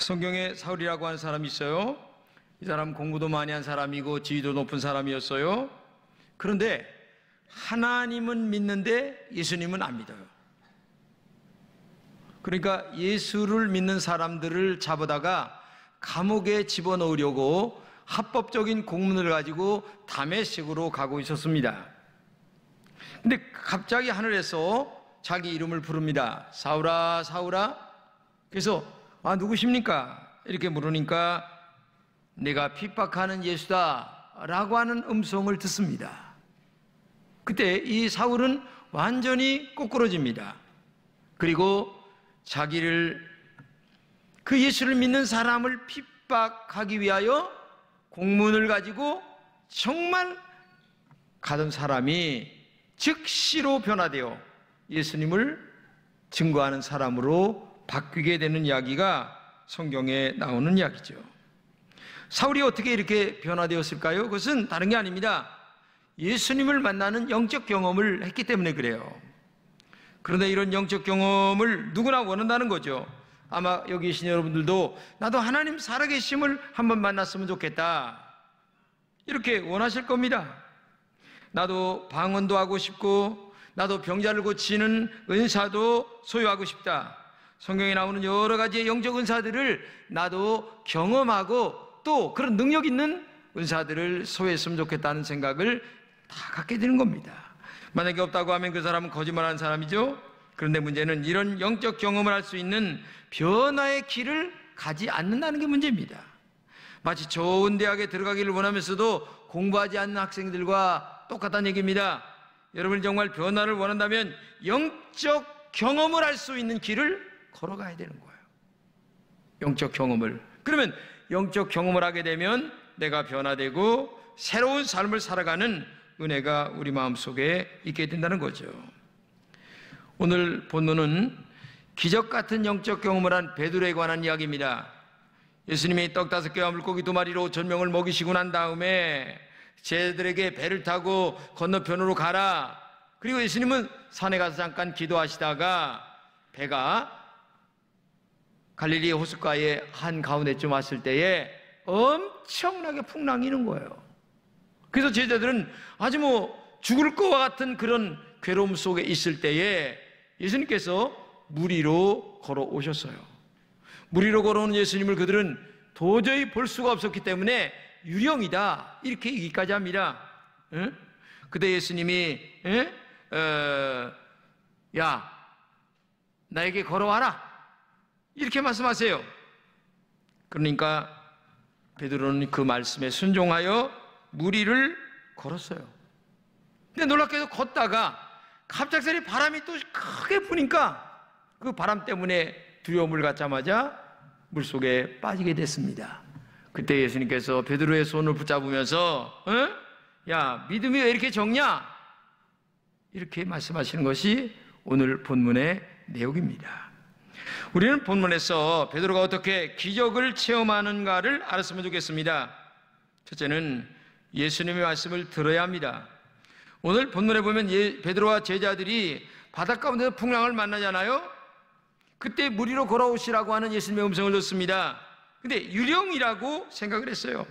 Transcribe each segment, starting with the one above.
성경에 사울이라고 하는 사람이 있어요. 이 사람 공부도 많이 한 사람이고 지위도 높은 사람이었어요. 그런데 하나님은 믿는데 예수님은 안 믿어요. 그러니까 예수를 믿는 사람들을 잡아다가 감옥에 집어넣으려고 합법적인 공문을 가지고 다메섹으로 가고 있었습니다. 근데 갑자기 하늘에서 자기 이름을 부릅니다. 사울아, 사울아. 그래서 누구십니까? 이렇게 물으니까 내가 핍박하는 예수다 라고 하는 음성을 듣습니다. 그때 이 사울은 완전히 꼬꾸러집니다. 그리고 자기를, 그 예수를 믿는 사람을 핍박하기 위하여 공문을 가지고 정말 가던 사람이 즉시로 변화되어 예수님을 증거하는 사람으로 바뀌게 되는 이야기가 성경에 나오는 이야기죠. 사울이 어떻게 이렇게 변화되었을까요? 그것은 다른 게 아닙니다. 예수님을 만나는 영적 경험을 했기 때문에 그래요. 그런데 이런 영적 경험을 누구나 원한다는 거죠. 아마 여기 계신 여러분들도 나도 하나님 살아계심을 한번 만났으면 좋겠다, 이렇게 원하실 겁니다. 나도 방언도 하고 싶고 나도 병자를 고치는 은사도 소유하고 싶다. 성경에 나오는 여러 가지의 영적 은사들을 나도 경험하고 또 그런 능력 있는 은사들을 소유했으면 좋겠다는 생각을 다 갖게 되는 겁니다. 만약에 없다고 하면 그 사람은 거짓말하는 사람이죠. 그런데 문제는 이런 영적 경험을 할 수 있는 변화의 길을 가지 않는다는 게 문제입니다. 마치 좋은 대학에 들어가기를 원하면서도 공부하지 않는 학생들과 똑같다는 얘기입니다. 여러분이 정말 변화를 원한다면 영적 경험을 할 수 있는 길을 걸어가야 되는 거예요. 영적 경험을. 그러면 영적 경험을 하게 되면 내가 변화되고 새로운 삶을 살아가는 은혜가 우리 마음속에 있게 된다는 거죠. 오늘 본문은 기적 같은 영적 경험을 한 베드로에 관한 이야기입니다. 예수님이 떡 5개와 물고기 2마리로 5,000명을 먹이시고 난 다음에 제자들에게 배를 타고 건너편으로 가라. 그리고 예수님은 산에 가서 잠깐 기도하시다가 배가 갈릴리 호숫가의 한가운데쯤 왔을 때에 엄청나게 풍랑이는 거예요. 그래서 제자들은 아주 죽을 것과 같은 그런 괴로움 속에 있을 때에 예수님께서 물 위로 걸어오셨어요. 물 위로 걸어오는 예수님을 그들은 도저히 볼 수가 없었기 때문에 유령이다 이렇게 얘기까지 합니다. 그때 예수님이 야, 나에게 걸어와라 이렇게 말씀하세요. 그러니까 베드로는 그 말씀에 순종하여 물 위를 걸었어요. 근데 놀랍게도 걷다가 갑작스레 바람이 또 크게 부니까 그 바람 때문에 두려움을 갖자마자 물속에 빠지게 됐습니다. 그때 예수님께서 베드로의 손을 붙잡으면서 야, 믿음이 왜 이렇게 적냐? 이렇게 말씀하시는 것이 오늘 본문의 내용입니다. 우리는 본문에서 베드로가 어떻게 기적을 체험하는가를 알았으면 좋겠습니다. 첫째는 예수님의 말씀을 들어야 합니다. 오늘 본문에 보면 베드로와 제자들이 바닷가운데서 풍랑을 만나잖아요. 그때 물 위로 걸어오시라고 하는 예수님의 음성을 듣습니다. 근데 유령이라고 생각을 했어요.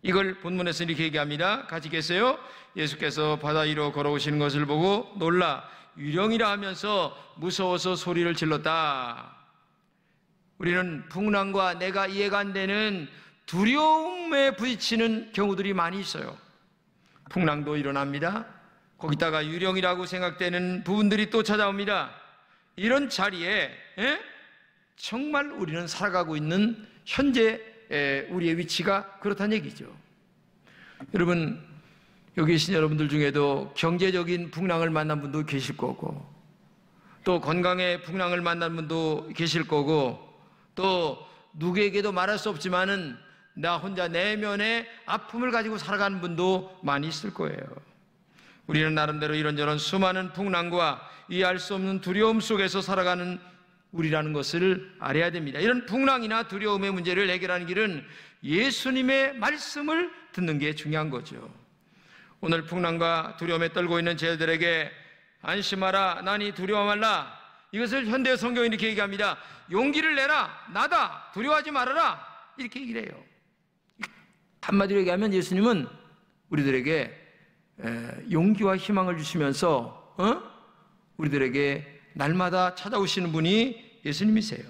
이걸 본문에서 이렇게 얘기합니다. 같이 계세요. 예수께서 바다 위로 걸어오시는 것을 보고 놀라 유령이라 하면서 무서워서 소리를 질렀다. 우리는 풍랑과 내가 이해가 안 되는 두려움에 부딪히는 경우들이 많이 있어요. 풍랑도 일어납니다. 거기다가 유령이라고 생각되는 부분들이 또 찾아옵니다. 이런 자리에 정말 우리는 살아가고 있는 현재 우리의 위치가 그렇다는 얘기죠. 여러분, 여기 계신 여러분들 중에도 경제적인 풍랑을 만난 분도 계실 거고, 또 건강의 풍랑을 만난 분도 계실 거고, 또 누구에게도 말할 수 없지만은 나 혼자 내면의 아픔을 가지고 살아가는 분도 많이 있을 거예요. 우리는 나름대로 이런저런 수많은 풍랑과 이해할 수 없는 두려움 속에서 살아가는 우리라는 것을 알아야 됩니다. 이런 풍랑이나 두려움의 문제를 해결하는 길은 예수님의 말씀을 듣는 게 중요한 거죠. 오늘 풍랑과 두려움에 떨고 있는 제자들에게 안심하라, 나니 두려워 말라, 이것을 현대 성경이 이렇게 얘기합니다. 용기를 내라. 나다. 두려워하지 말아라. 이렇게 얘기를 해요. 한마디로 얘기하면 예수님은 우리들에게 용기와 희망을 주시면서 우리들에게 날마다 찾아오시는 분이 예수님이세요.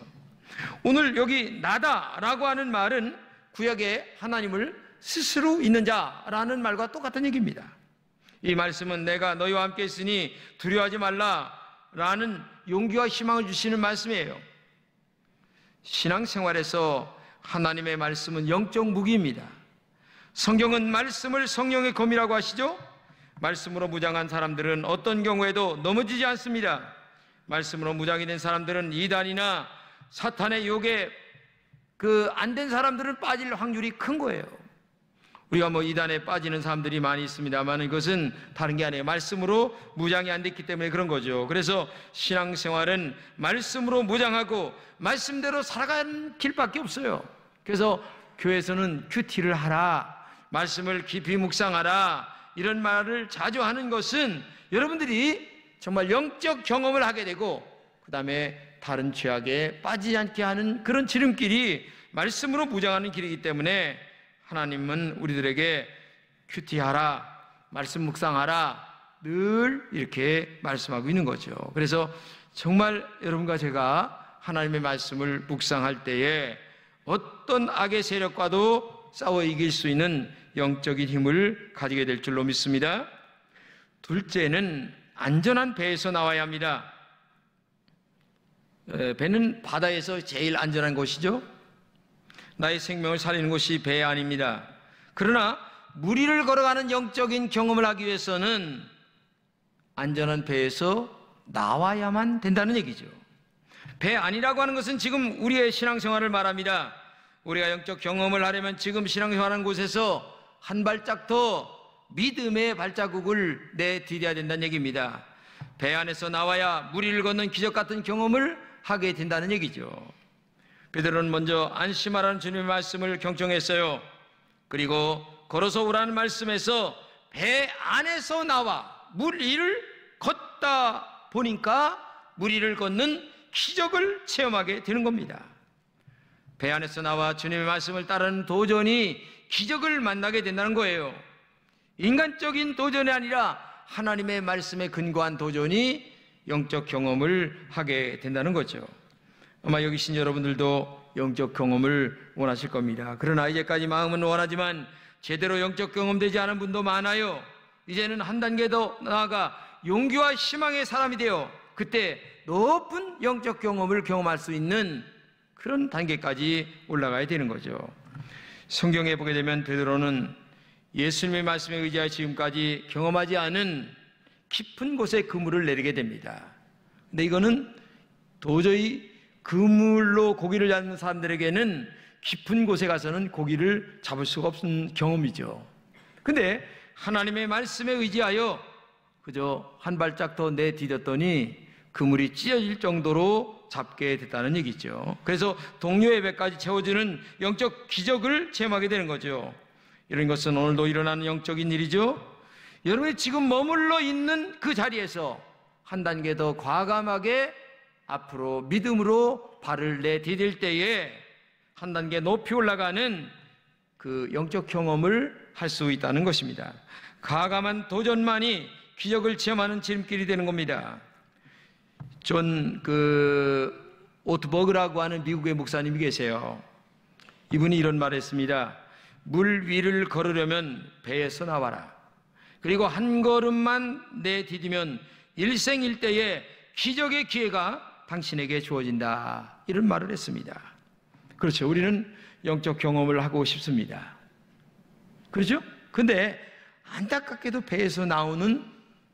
오늘 여기 나다라고 하는 말은 구약에 하나님을 스스로 있는 자라는 말과 똑같은 얘기입니다. 이 말씀은 내가 너희와 함께 있으니 두려워하지 말라라는 용기와 희망을 주시는 말씀이에요. 신앙생활에서 하나님의 말씀은 영적 무기입니다. 성경은 말씀을 성령의 검이라고 하시죠. 말씀으로 무장한 사람들은 어떤 경우에도 넘어지지 않습니다. 말씀으로 무장이 된 사람들은 이단이나 사탄의 욕에 안 된 사람들은 빠질 확률이 큰 거예요. 우리가 이단에 빠지는 사람들이 많이 있습니다만 이것은 다른 게 아니에요. 말씀으로 무장이 안 됐기 때문에 그런 거죠. 그래서 신앙생활은 말씀으로 무장하고 말씀대로 살아가는 길밖에 없어요. 그래서 교회에서는 큐티를 하라, 말씀을 깊이 묵상하라, 이런 말을 자주 하는 것은 여러분들이 정말 영적 경험을 하게 되고 그 다음에 다른 죄악에 빠지지 않게 하는 그런 지름길이 말씀으로 무장하는 길이기 때문에 하나님은 우리들에게 큐티하라, 말씀 묵상하라 늘 이렇게 말씀하고 있는 거죠. 그래서 정말 여러분과 제가 하나님의 말씀을 묵상할 때에 어떤 악의 세력과도 싸워 이길 수 있는 영적인 힘을 가지게 될 줄로 믿습니다. 둘째는 안전한 배에서 나와야 합니다. 배는 바다에서 제일 안전한 곳이죠. 나의 생명을 살리는 곳이 배 아닙니다. 그러나 물 위를 걸어가는 영적인 경험을 하기 위해서는 안전한 배에서 나와야만 된다는 얘기죠. 배 안이라고 하는 것은 지금 우리의 신앙생활을 말합니다. 우리가 영적 경험을 하려면 지금 신앙생활하는 곳에서 한 발짝 더 믿음의 발자국을 내디뎌야 된다는 얘기입니다. 배 안에서 나와야 물 위를 걷는 기적 같은 경험을 하게 된다는 얘기죠. 베드로는 먼저 안심하라는 주님의 말씀을 경청했어요. 그리고 걸어서 오라는 말씀에서 배 안에서 나와 물 위를 걷다 보니까 물 위를 걷는 기적을 체험하게 되는 겁니다. 배 안에서 나와 주님의 말씀을 따르는 도전이 기적을 만나게 된다는 거예요. 인간적인 도전이 아니라 하나님의 말씀에 근거한 도전이 영적 경험을 하게 된다는 거죠. 아마 여기 계신 여러분들도 영적 경험을 원하실 겁니다. 그러나 이제까지 마음은 원하지만 제대로 영적 경험되지 않은 분도 많아요. 이제는 한 단계 더 나아가 용기와 희망의 사람이 되어 그때 높은 영적 경험을 경험할 수 있는 그런 단계까지 올라가야 되는 거죠. 성경에 보게 되면 베드로는 예수님의 말씀에 의지하여 지금까지 경험하지 않은 깊은 곳에 그물을 내리게 됩니다. 근데 이거는 도저히 그물로 고기를 잡는 사람들에게는 깊은 곳에 가서는 고기를 잡을 수가 없는 경험이죠. 근데 하나님의 말씀에 의지하여 그저 한 발짝 더 내디뎠더니 그물이 찢어질 정도로 잡게 됐다는 얘기죠. 그래서 동료의 배까지 채워주는 영적 기적을 체험하게 되는 거죠. 이런 것은 오늘도 일어나는 영적인 일이죠. 여러분이 지금 머물러 있는 그 자리에서 한 단계 더 과감하게 앞으로 믿음으로 발을 내디딜 때에 한 단계 높이 올라가는 그 영적 경험을 할 수 있다는 것입니다. 과감한 도전만이 기적을 체험하는 지름길이 되는 겁니다. 존 오트버그라고 하는 미국의 목사님이 계세요. 이분이 이런 말을 했습니다. 물 위를 걸으려면 배에서 나와라. 그리고 한 걸음만 내디디면 일생일대의 기적의 기회가 당신에게 주어진다. 이런 말을 했습니다. 그렇죠. 우리는 영적 경험을 하고 싶습니다. 그렇죠? 근데 안타깝게도 배에서 나오는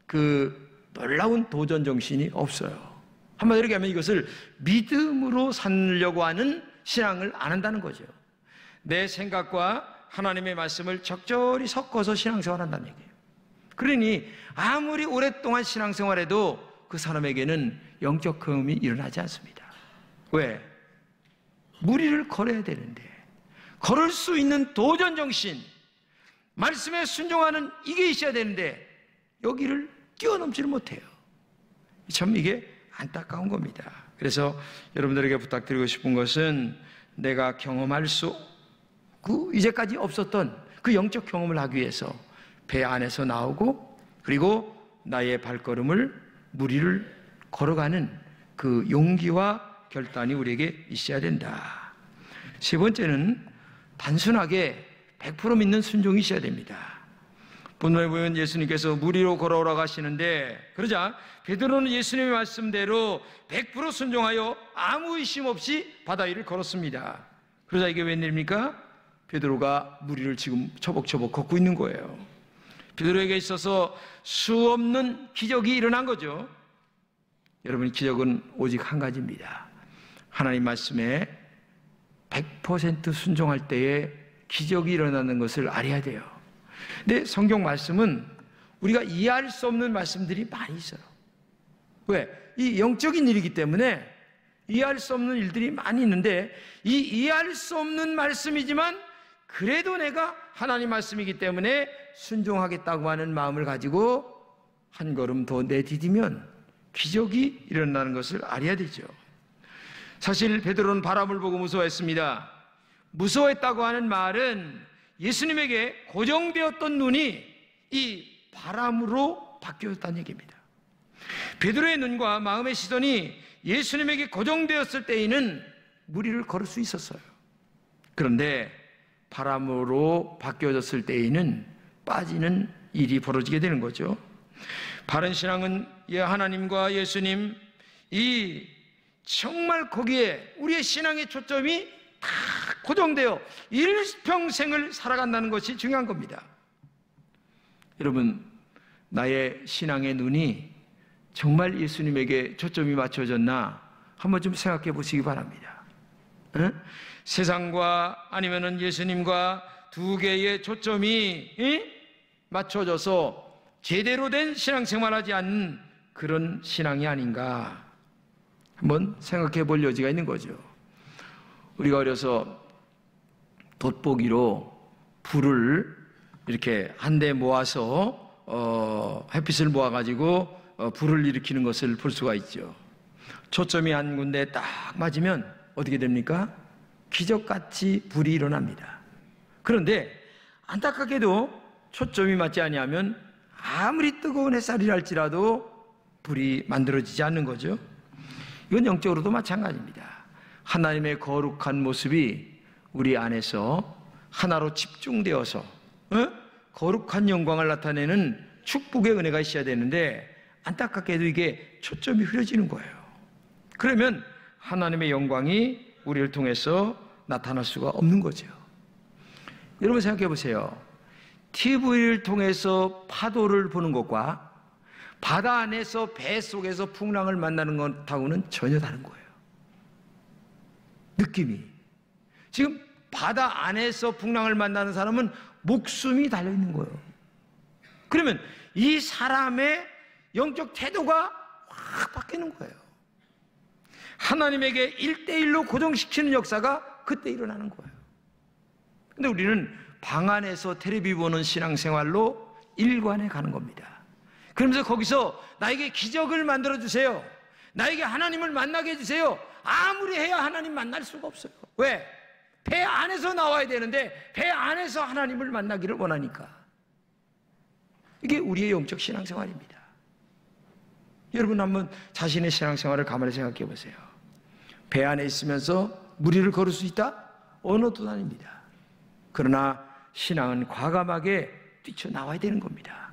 그 놀라운 도전 정신이 없어요. 한마디로 얘기하면 이것을 믿음으로 살려고 하는 신앙을 안 한다는 거죠. 내 생각과 하나님의 말씀을 적절히 섞어서 신앙생활 한다는 얘기예요. 그러니 아무리 오랫동안 신앙생활해도 그 사람에게는 영적 경험이 일어나지 않습니다. 왜? 물 위를 걸어야 되는데 걸을 수 있는 도전 정신, 말씀에 순종하는 이게 있어야 되는데 여기를 뛰어넘지를 못해요. 참 이게 안타까운 겁니다. 그래서 여러분들에게 부탁드리고 싶은 것은 내가 경험할 수 이제까지 없었던 그 영적 경험을 하기 위해서 배 안에서 나오고 그리고 나의 발걸음을 무리를 걸어가는 그 용기와 결단이 우리에게 있어야 된다. 세 번째는 단순하게 100% 믿는 순종이 있어야 됩니다. 본문에 보면 예수님께서 무리로 걸어오라고 하시는데 그러자 베드로는 예수님의 말씀대로 100% 순종하여 아무 의심 없이 바다 위를 걸었습니다. 그러자 이게 웬일입니까? 베드로가 무리를 지금 처벅처벅 걷고 있는 거예요. 베드로에게 있어서 수없는 기적이 일어난 거죠. 여러분, 기적은 오직 한 가지입니다. 하나님 말씀에 100% 순종할 때에 기적이 일어나는 것을 알아야 돼요. 근데 성경 말씀은 우리가 이해할 수 없는 말씀들이 많이 있어요. 왜? 이 영적인 일이기 때문에 이해할 수 없는 일들이 많이 있는데 이 이해할 수 없는 말씀이지만 그래도 내가 하나님 말씀이기 때문에 순종하겠다고 하는 마음을 가지고 한 걸음 더 내디디면 기적이 일어나는 것을 알아야 되죠. 사실 베드로는 바람을 보고 무서워했습니다. 무서워했다고 하는 말은 예수님에게 고정되었던 눈이 이 바람으로 바뀌었다는 얘기입니다. 베드로의 눈과 마음의 시선이 예수님에게 고정되었을 때에는 무리를 걸을 수 있었어요. 그런데 바람으로 바뀌어졌을 때에는 빠지는 일이 벌어지게 되는 거죠. 바른 신앙은 하나님과 예수님, 이 정말 거기에 우리의 신앙의 초점이 다 고정되어 일평생을 살아간다는 것이 중요한 겁니다. 여러분, 나의 신앙의 눈이 정말 예수님에게 초점이 맞춰졌나 한번 좀 생각해 보시기 바랍니다. 세상과 아니면은 예수님과 두 개의 초점이 맞춰져서 제대로 된 신앙생활하지 않는 그런 신앙이 아닌가 한번 생각해 볼 여지가 있는 거죠. 우리가 어려서 돋보기로 불을 이렇게 한데 모아서 햇빛을 모아가지고 불을 일으키는 것을 볼 수가 있죠. 초점이 한 군데 딱 맞으면 어떻게 됩니까? 기적같이 불이 일어납니다. 그런데 안타깝게도 초점이 맞지 아니하면 아무리 뜨거운 햇살이라 할지라도 불이 만들어지지 않는 거죠. 이건 영적으로도 마찬가지입니다. 하나님의 거룩한 모습이 우리 안에서 하나로 집중되어서 거룩한 영광을 나타내는 축복의 은혜가 있어야 되는데 안타깝게도 이게 초점이 흐려지는 거예요. 그러면 하나님의 영광이 우리를 통해서 나타날 수가 없는 거죠. 여러분 생각해 보세요. TV를 통해서 파도를 보는 것과 바다 안에서 배 속에서 풍랑을 만나는 것하고는 전혀 다른 거예요. 느낌이. 지금 바다 안에서 풍랑을 만나는 사람은 목숨이 달려있는 거예요. 그러면 이 사람의 영적 태도가 확 바뀌는 거예요. 하나님에게 1대1로 고정시키는 역사가 그때 일어나는 거예요. 근데 우리는 방 안에서 텔레비 보는 신앙생활로 일관해 가는 겁니다. 그러면서 거기서 나에게 기적을 만들어주세요. 나에게 하나님을 만나게 해주세요. 아무리 해야 하나님 만날 수가 없어요. 왜? 배 안에서 나와야 되는데 배 안에서 하나님을 만나기를 원하니까. 이게 우리의 영적 신앙생활입니다. 여러분 한번 자신의 신앙생활을 가만히 생각해 보세요. 배 안에 있으면서 무리를 걸을 수 있다? 어느 도 아닙니다. 그러나 신앙은 과감하게 뛰쳐나와야 되는 겁니다.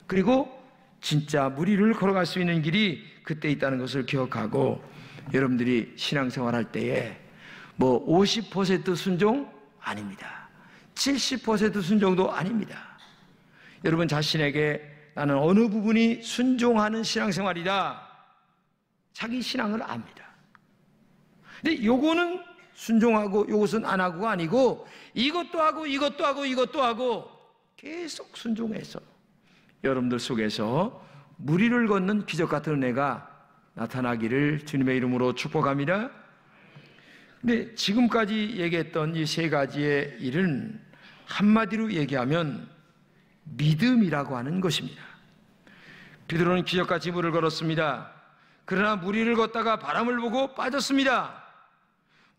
그리고 진짜 무리를 걸어갈 수 있는 길이 그때 있다는 것을 기억하고 여러분들이 신앙생활 할 때에 뭐 50% 순종? 아닙니다. 70% 순종도 아닙니다. 여러분 자신에게 나는 어느 부분이 순종하는 신앙생활이다. 자기 신앙을 압니다. 근데 요거는 순종하고 요것은 안 하고가 아니고 이것도 하고 이것도 하고 이것도 하고 계속 순종해서 여러분들 속에서 무리를 걷는 기적 같은 은혜가 나타나기를 주님의 이름으로 축복합니다. 근데 지금까지 얘기했던 이 세 가지의 일은 한마디로 얘기하면 믿음이라고 하는 것입니다. 베드로는 기적같이 물을 걸었습니다. 그러나 무리를 걷다가 바람을 보고 빠졌습니다.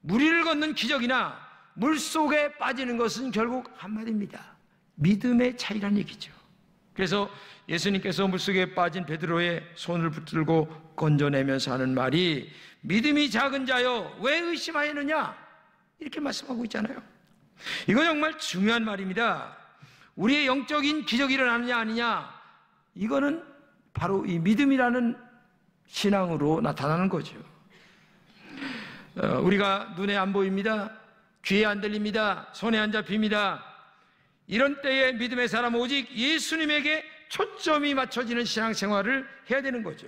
무리를 걷는 기적이나 물속에 빠지는 것은 결국 한마디입니다. 믿음의 차이란 얘기죠. 그래서 예수님께서 물속에 빠진 베드로의 손을 붙들고 건져내면서 하는 말이 믿음이 작은 자여 왜 의심하였느냐 이렇게 말씀하고 있잖아요. 이거 정말 중요한 말입니다. 우리의 영적인 기적이 일어나느냐 아니냐, 이거는 바로 이 믿음이라는 신앙으로 나타나는 거죠. 우리가 눈에 안 보입니다. 귀에 안 들립니다. 손에 안 잡힙니다. 이런 때에 믿음의 사람은 오직 예수님에게 초점이 맞춰지는 신앙생활을 해야 되는 거죠.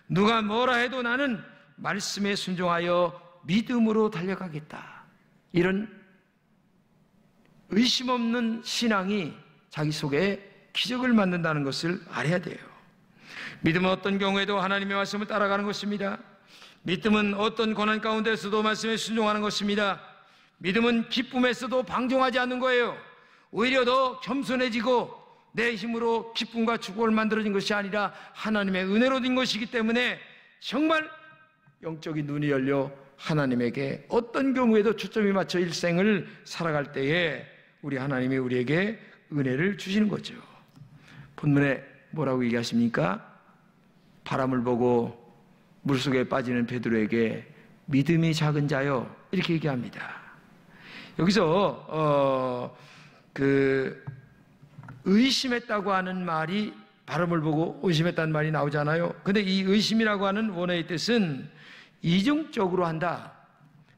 누가 뭐라 해도 나는 말씀에 순종하여 믿음으로 달려가겠다. 이런 의심 없는 신앙이 자기 속에 기적을 만든다는 것을 알아야 돼요. 믿음은 어떤 경우에도 하나님의 말씀을 따라가는 것입니다. 믿음은 어떤 고난 가운데서도 말씀에 순종하는 것입니다. 믿음은 기쁨에서도 방종하지 않는 거예요. 오히려 더 겸손해지고 내 힘으로 기쁨과 축복을 만들어진 것이 아니라 하나님의 은혜로 된 것이기 때문에 정말 영적인 눈이 열려 하나님에게 어떤 경우에도 초점이 맞춰 일생을 살아갈 때에 우리 하나님이 우리에게 은혜를 주시는 거죠. 본문에 뭐라고 얘기하십니까? 바람을 보고 물속에 빠지는 베드로에게 믿음이 작은 자요 이렇게 얘기합니다. 여기서 의심했다고 하는 말이 바람을 보고 의심했다는 말이 나오잖아요. 근데 이 의심이라고 하는 원어의 뜻은 이중적으로 한다.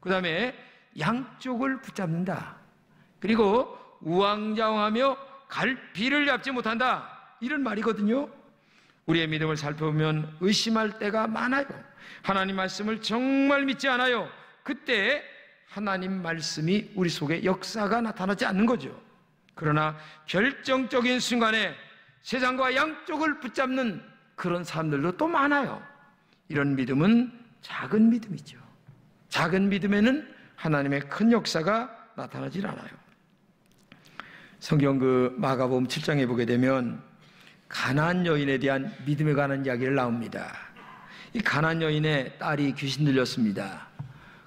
그 다음에 양쪽을 붙잡는다. 그리고 우왕좌왕하며 갈피를 잡지 못한다. 이런 말이거든요. 우리의 믿음을 살펴보면 의심할 때가 많아요. 하나님 말씀을 정말 믿지 않아요. 그때 하나님 말씀이 우리 속에 역사가 나타나지 않는 거죠. 그러나 결정적인 순간에 세상과 양쪽을 붙잡는 그런 사람들도 또 많아요. 이런 믿음은 작은 믿음이죠. 작은 믿음에는 하나님의 큰 역사가 나타나질 않아요. 성경 마가복음 7장에 보게 되면 가나안 여인에 대한 믿음에 관한 이야기를 나옵니다. 이 가나안 여인의 딸이 귀신 들렸습니다.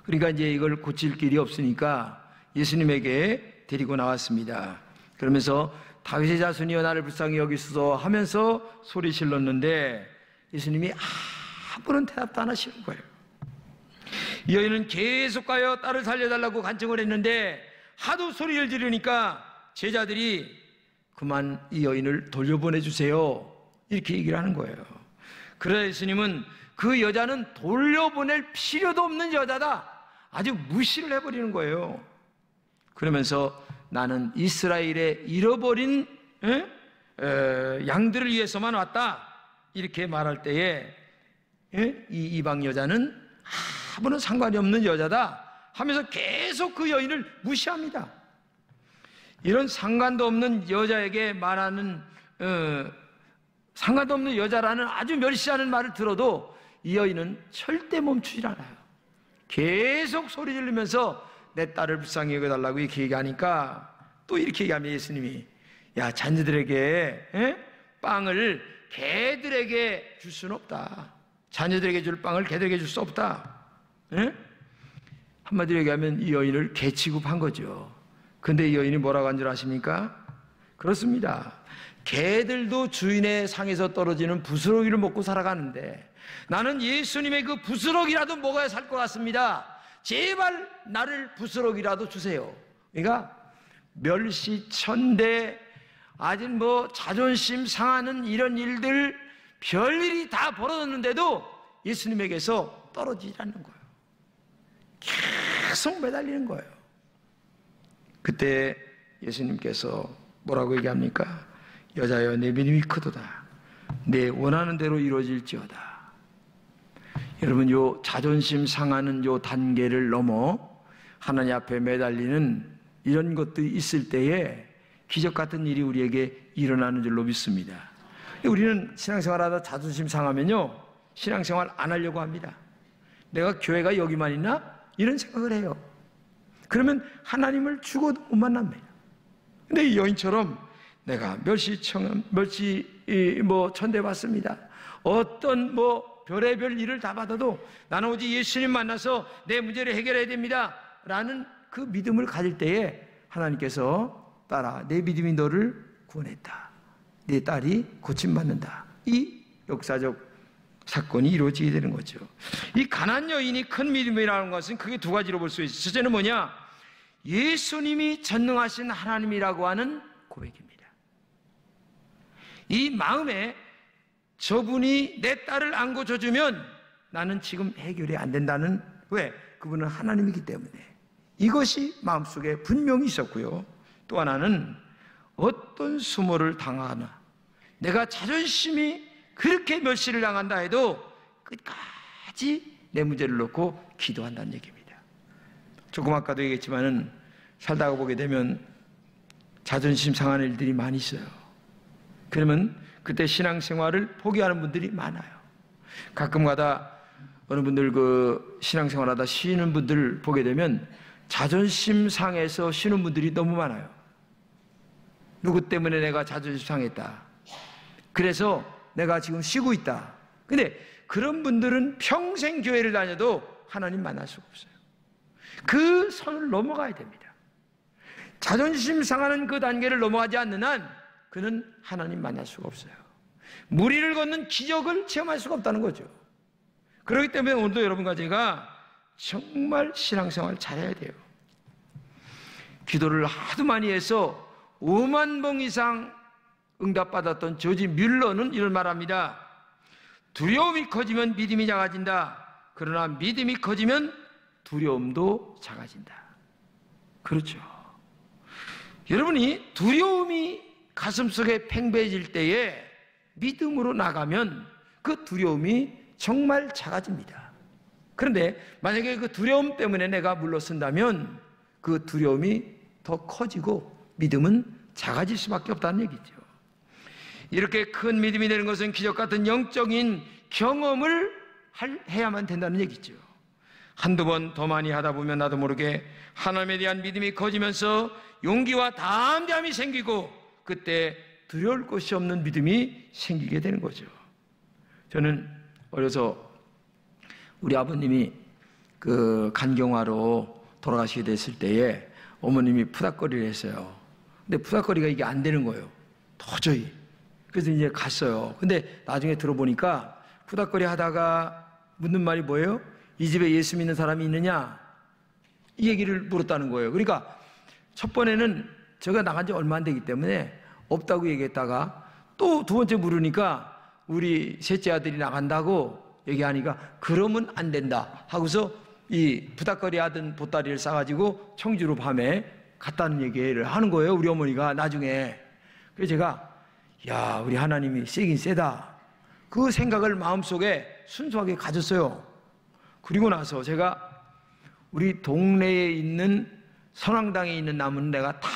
그러니까 이제 이걸 고칠 길이 없으니까 예수님에게 데리고 나왔습니다. 그러면서 다윗의 자손이여 나를 불쌍히 여기소서 하면서 소리 질렀는데 예수님이 아무런 대답도 안 하시는 거예요. 이 여인은 계속 가요 딸을 살려달라고 간청을 했는데 하도 소리를 지르니까 제자들이 그만 이 여인을 돌려보내주세요 이렇게 얘기를 하는 거예요. 그러자 예수님은 그 여자는 돌려보낼 필요도 없는 여자다 아주 무시를 해버리는 거예요. 그러면서 나는 이스라엘의 잃어버린 양들을 위해서만 왔다 이렇게 말할 때에 이 이방 여자는 아무런 상관이 없는 여자다 하면서 계속 그 여인을 무시합니다. 이런 상관도 없는 여자에게 말하는 상관도 없는 여자라는 아주 멸시하는 말을 들어도 이 여인은 절대 멈추질 않아요. 계속 소리 지르면서 내 딸을 불쌍히 여겨달라고 이렇게 얘기하니까 또 이렇게 얘기하면 예수님이 야 자녀들에게 빵을 개들에게 줄 수는 없다. 자녀들에게 줄 빵을 개들에게 줄 수 없다. 한마디로 얘기하면 이 여인을 개 취급한 거죠. 근데 이 여인이 뭐라고 한 줄 아십니까? 그렇습니다. 개들도 주인의 상에서 떨어지는 부스러기를 먹고 살아가는데 나는 예수님의 그 부스러기라도 먹어야 살 것 같습니다. 제발 나를 부스러기라도 주세요. 그러니까 멸시천대 아직 자존심 상하는 이런 일들 별일이 다 벌어졌는데도 예수님에게서 떨어지지 않는 거예요. 계속 매달리는 거예요. 그때 예수님께서 뭐라고 얘기합니까? 여자여 내 믿음이 크도다. 내 원하는 대로 이루어질지어다. 여러분 요 자존심 상하는 요 단계를 넘어 하나님 앞에 매달리는 이런 것들이 있을 때에 기적 같은 일이 우리에게 일어나는 줄로 믿습니다. 우리는 신앙생활하다 자존심 상하면요 신앙생활 안 하려고 합니다. 내가 교회가 여기만 있나? 이런 생각을 해요. 그러면 하나님을 죽어도 못 만납니다. 근데 이 여인처럼 내가 천대받습니다. 어떤 별의별 일을 다 받아도 나는 오직 예수님 만나서 내 문제를 해결해야 됩니다 라는 그 믿음을 가질 때에 하나님께서 딸아, 내 믿음이 너를 구원했다, 내 딸이 고침받는다, 이 역사적 사건이 이루어지게 되는 거죠. 이 가난안 여인이 큰 믿음이라는 것은 크게 두 가지로 볼 수 있어요. 첫째는 뭐냐? 예수님이 전능하신 하나님이라고 하는 고백입니다. 이 마음에 저분이 내 딸을 안 고쳐주면 나는 지금 해결이 안 된다는, 왜? 그분은 하나님이기 때문에 이것이 마음속에 분명히 있었고요. 또 하나는 어떤 수모를 당하나 내가 자존심이 그렇게 멸시를 당한다 해도 끝까지 내 문제를 놓고 기도한다는 얘기입니다. 조금 아까도 얘기했지만은 살다가 보게 되면 자존심 상하는 일들이 많이 있어요. 그러면 그때 신앙생활을 포기하는 분들이 많아요. 가끔가다 어느 분들 그 신앙생활하다 쉬는 분들 보게 되면 자존심 상해서 쉬는 분들이 너무 많아요. 누구 때문에 내가 자존심 상했다, 그래서 내가 지금 쉬고 있다. 근데 그런 분들은 평생 교회를 다녀도 하나님 만날 수가 없어요. 그 선을 넘어가야 됩니다. 자존심 상하는 그 단계를 넘어가지 않는 한 그는 하나님 만날 수가 없어요. 무리를 걷는 기적을 체험할 수가 없다는 거죠. 그렇기 때문에 오늘도 여러분과 제가 정말 신앙생활 잘해야 돼요. 기도를 하도 많이 해서 5만 번 이상 응답받았던 조지 뮬러는 이런 말합니다. 두려움이 커지면 믿음이 작아진다. 그러나 믿음이 커지면 두려움도 작아진다. 그렇죠. 여러분이 두려움이 가슴속에 팽배해질 때에 믿음으로 나가면 그 두려움이 정말 작아집니다. 그런데 만약에 그 두려움 때문에 내가 물러선다면 그 두려움이 더 커지고 믿음은 작아질 수밖에 없다는 얘기죠. 이렇게 큰 믿음이 되는 것은 기적 같은 영적인 경험을 해야만 된다는 얘기죠. 한두 번 더 많이 하다 보면 나도 모르게 하나님에 대한 믿음이 커지면서 용기와 담대함이 생기고 그때 두려울 것이 없는 믿음이 생기게 되는 거죠. 저는 어려서 우리 아버님이 그 간경화로 돌아가시게 됐을 때에 어머님이 푸닥거리를 했어요. 근데 푸닥거리가 이게 안 되는 거예요. 도저히. 그래서 이제 갔어요. 근데 나중에 들어보니까 푸닥거리 하다가 묻는 말이 뭐예요? 이 집에 예수 믿는 사람이 있느냐? 이 얘기를 물었다는 거예요. 그러니까 첫 번에는 제가 나간 지 얼마 안 되기 때문에 없다고 얘기했다가 또 두 번째 물으니까 우리 셋째 아들이 나간다고 얘기하니까 그러면 안 된다 하고서 이 푸닥거리 하던 보따리를 싸가지고 청주로 밤에 갔다는 얘기를 하는 거예요. 우리 어머니가 나중에. 그래서 제가 야, 우리 하나님이 세긴 세다. 그 생각을 마음속에 순수하게 가졌어요. 그리고 나서 제가 우리 동네에 있는 선왕당에 있는 나무는 내가 다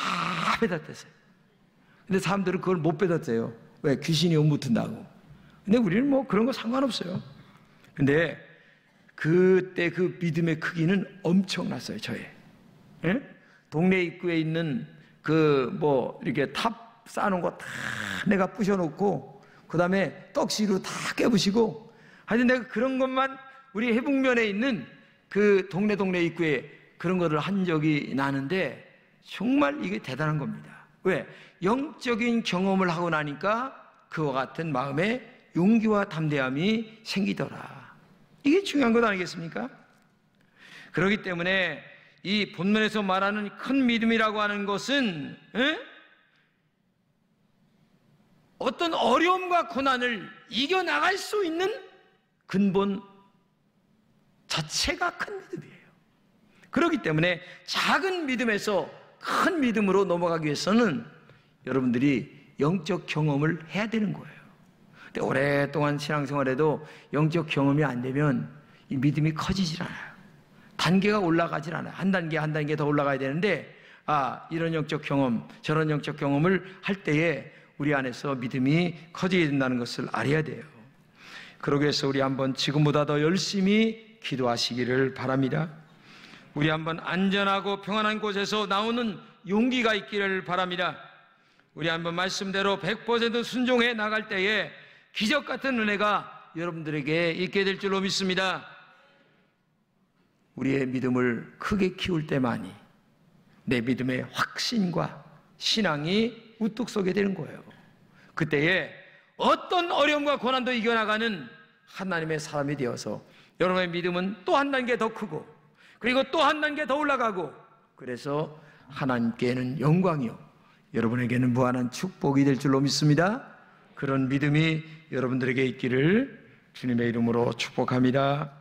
빼앗았어요. 근데 사람들은 그걸 못 빼앗았어요. 왜? 귀신이 옴붙은다고. 근데 우리는 뭐 그런 거 상관없어요. 근데 그때 그 믿음의 크기는 엄청났어요, 저의. 예? 동네 입구에 있는 그 뭐 이렇게 탑 쌓아놓은 거 다 내가 부셔놓고 그 다음에 떡시로 다 깨부시고 하여튼 내가 그런 것만 우리 해북면에 있는 그 동네 입구에 그런 거를 한 적이 나는데 정말 이게 대단한 겁니다. 왜? 영적인 경험을 하고 나니까 그와 같은 마음에 용기와 담대함이 생기더라. 이게 중요한 것 아니겠습니까? 그렇기 때문에 이 본문에서 말하는 큰 믿음이라고 하는 것은 어떤 어려움과 고난을 이겨나갈 수 있는 근본 자체가 큰 믿음이에요. 그렇기 때문에 작은 믿음에서 큰 믿음으로 넘어가기 위해서는 여러분들이 영적 경험을 해야 되는 거예요. 근데 오랫동안 신앙생활에도 영적 경험이 안 되면 이 믿음이 커지질 않아요. 단계가 올라가질 않아요. 한 단계 더 올라가야 되는데 이런 영적 경험, 저런 영적 경험을 할 때에 우리 안에서 믿음이 커지게 된다는 것을 알아야 돼요. 그러기 위해서 우리 한번 지금보다 더 열심히 기도하시기를 바랍니다. 우리 한번 안전하고 평안한 곳에서 나오는 용기가 있기를 바랍니다. 우리 한번 말씀대로 100% 순종해 나갈 때에 기적 같은 은혜가 여러분들에게 있게 될 줄로 믿습니다. 우리의 믿음을 크게 키울 때만이 내 믿음의 확신과 신앙이 우뚝 서게 되는 거예요. 그때에 어떤 어려움과 고난도 이겨나가는 하나님의 사람이 되어서 여러분의 믿음은 또 한 단계 더 크고 그리고 또 한 단계 더 올라가고, 그래서 하나님께는 영광이요 여러분에게는 무한한 축복이 될 줄로 믿습니다. 그런 믿음이 여러분들에게 있기를 주님의 이름으로 축복합니다.